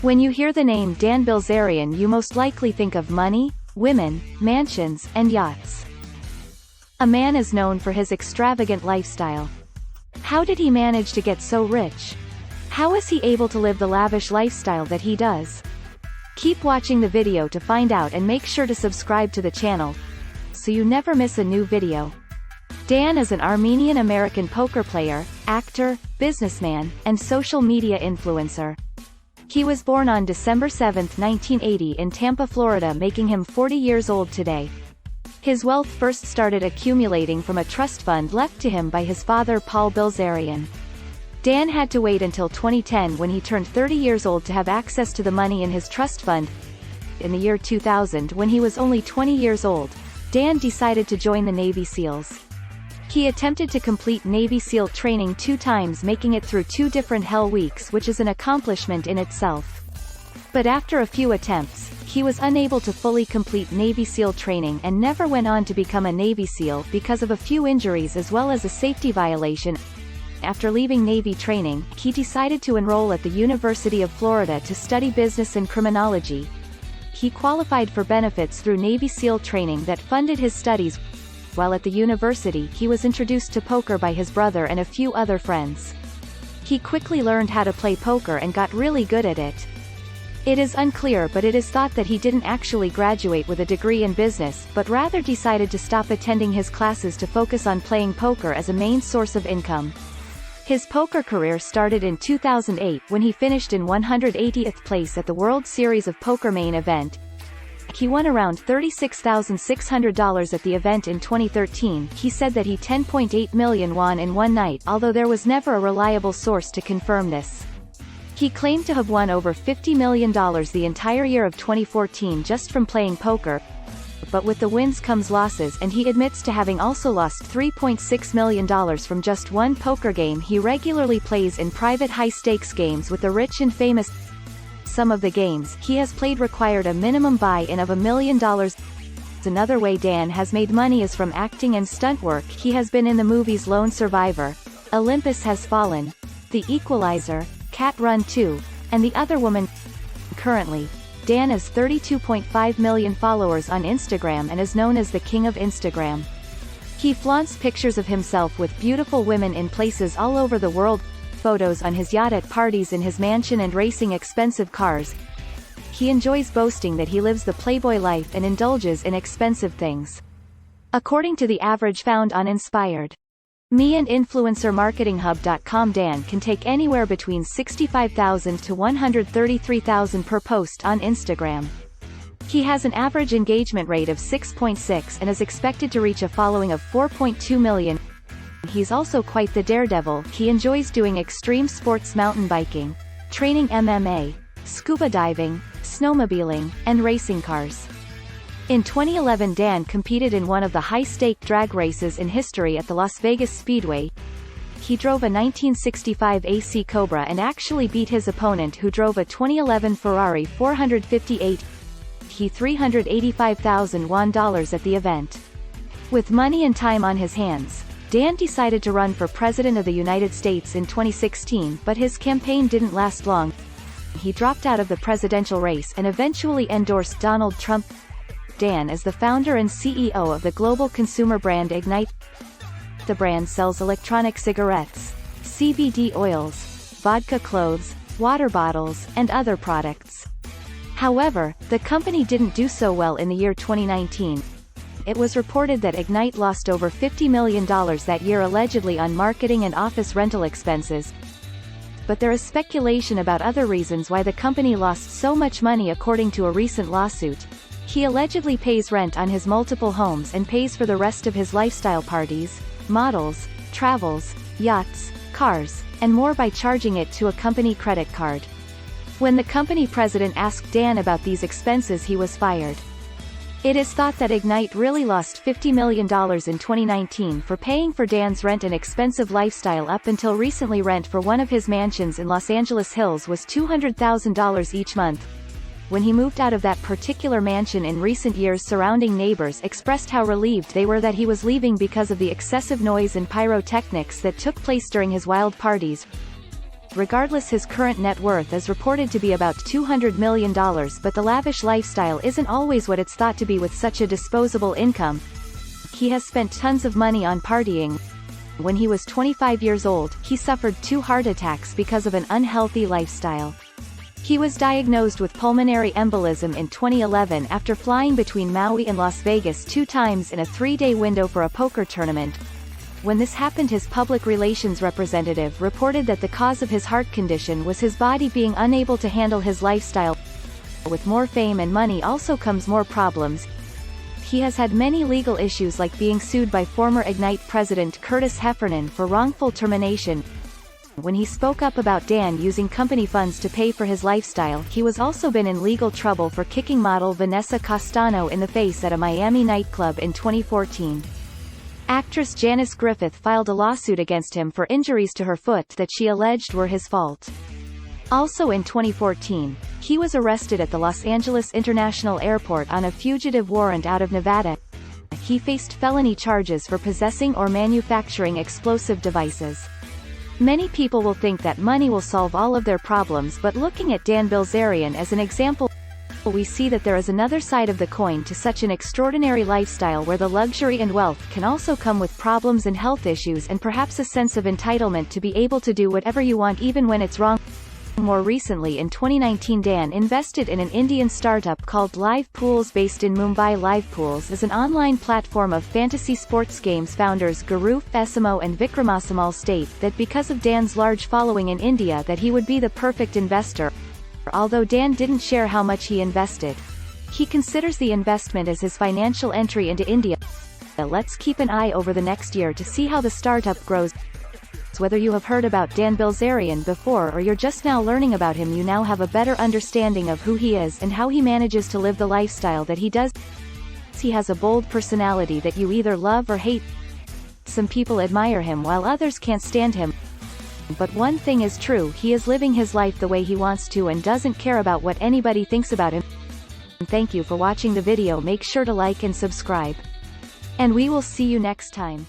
When you hear the name Dan Bilzerian, you most likely think of money, women, mansions, and yachts. A man is known for his extravagant lifestyle. How did he manage to get so rich? How is he able to live the lavish lifestyle that he does? Keep watching the video to find out, and make sure to subscribe to the channel so you never miss a new video. Dan is an Armenian-American poker player, actor, businessman, and social media influencer. He was born on December 7, 1980 in Tampa, Florida, making him 40 years old today. His wealth first started accumulating from a trust fund left to him by his father Paul Bilzerian. Dan had to wait until 2010, when he turned 30 years old, to have access to the money in his trust fund. In the year 2000, when he was only 20 years old, Dan decided to join the Navy SEALs. He attempted to complete Navy SEAL training 2 times, making it through 2 different Hell Weeks, which is an accomplishment in itself. But after a few attempts, he was unable to fully complete Navy SEAL training and never went on to become a Navy SEAL because of a few injuries as well as a safety violation. After leaving Navy training, he decided to enroll at the University of Florida to study business and criminology. He qualified for benefits through Navy SEAL training that funded his studies. While at the university, he was introduced to poker by his brother and a few other friends. He quickly learned how to play poker and got really good at it. It is unclear, but it is thought that he didn't actually graduate with a degree in business, but rather decided to stop attending his classes to focus on playing poker as a main source of income. His poker career started in 2008 when he finished in 180th place at the World Series of Poker main event. He won around $36,600 at the event in 2013. He said that he 10.8 million won in one night, although there was never a reliable source to confirm this. He claimed to have won over $50 million the entire year of 2014 just from playing poker. But with the wins comes losses, and he admits to having also lost $3.6 million from just one poker game he regularly plays in private high-stakes games with the rich and famous. Some of the games he has played required a minimum buy-in of $1 million. Another way Dan has made money is from acting and stunt work. He has been in the movies Lone Survivor, Olympus Has Fallen, The Equalizer, Cat Run 2, and The Other Woman. Currently, Dan has 32.5 million followers on Instagram and is known as the King of Instagram. He flaunts pictures of himself with beautiful women in places all over the world, photos on his yacht, at parties in his mansion, and racing expensive cars. He enjoys boasting that he lives the Playboy life and indulges in expensive things. According to the average found on Inspired Me and InfluencerMarketingHub.com, Dan can take anywhere between $65,000 to $133,000 per post on Instagram. He has an average engagement rate of 6.6 and is expected to reach a following of 4.2 million. He's also quite the daredevil. He enjoys doing extreme sports, mountain biking, training MMA, scuba diving, snowmobiling, and racing cars. In 2011, Dan competed in one of the high-stake drag races in history at the Las Vegas Speedway. He drove a 1965 AC Cobra and actually beat his opponent, who drove a 2011 Ferrari 458. He $385,000 at the event. With money and time on his hands, Dan decided to run for President of the United States in 2016, but his campaign didn't last long. He dropped out of the presidential race and eventually endorsed Donald Trump. Dan is the founder and CEO of the global consumer brand Ignite. The brand sells electronic cigarettes, CBD oils, vodka, clothes, water bottles, and other products. However, the company didn't do so well in the year 2019. It was reported that Ignite lost over $50 million that year, allegedly on marketing and office rental expenses. But there is speculation about other reasons why the company lost so much money. According to a recent lawsuit, he allegedly pays rent on his multiple homes and pays for the rest of his lifestyle parties, models, travels, yachts, cars, and more by charging it to a company credit card. When the company president asked Dan about these expenses, he was fired. It is thought that Ignite really lost $50 million in 2019 for paying for Dan's rent and expensive lifestyle. Up until recently, rent for one of his mansions in Los Angeles Hills was $200,000 each month. When he moved out of that particular mansion in recent years, surrounding neighbors expressed how relieved they were that he was leaving because of the excessive noise and pyrotechnics that took place during his wild parties. Regardless, his current net worth is reported to be about $200 million, but the lavish lifestyle isn't always what it's thought to be with such a disposable income. He has spent tons of money on partying. When he was 25 years old, he suffered 2 heart attacks because of an unhealthy lifestyle. He was diagnosed with pulmonary embolism in 2011 after flying between Maui and Las Vegas 2 times in a 3-day window for a poker tournament. When this happened, his public relations representative reported that the cause of his heart condition was his body being unable to handle his lifestyle. With more fame and money also comes more problems. He has had many legal issues, like being sued by former Ignite president Curtis Heffernan for wrongful termination. When he spoke up about Dan using company funds to pay for his lifestyle, he was also been in legal trouble for kicking model Vanessa Castano in the face at a Miami nightclub in 2014. Actress Janice Griffith filed a lawsuit against him for injuries to her foot that she alleged were his fault. Also in 2014, he was arrested at the Los Angeles International Airport on a fugitive warrant out of Nevada. He faced felony charges for possessing or manufacturing explosive devices. Many people will think that money will solve all of their problems, but looking at Dan Bilzerian as an example, we see that there is another side of the coin to such an extraordinary lifestyle, where the luxury and wealth can also come with problems and health issues, and perhaps a sense of entitlement to be able to do whatever you want even when it's wrong. More recently, in 2019, Dan invested in an Indian startup called Live Pools based in Mumbai. Live Pools is an online platform of fantasy sports games. Founders Guru Fesimo and Vikramasamal state that because of Dan's large following in India that he would be the perfect investor. Although Dan didn't share how much he invested, he considers the investment as his financial entry into India. Let's keep an eye over the next year to see how the startup grows. Whether you have heard about Dan Bilzerian before or you're just now learning about him, you now have a better understanding of who he is and how he manages to live the lifestyle that he does. He has a bold personality that you either love or hate. Some people admire him while others can't stand him. But one thing is true: he is living his life the way he wants to and doesn't care about what anybody thinks about him. Thank you for watching the video. Make sure to like and subscribe. And we will see you next time.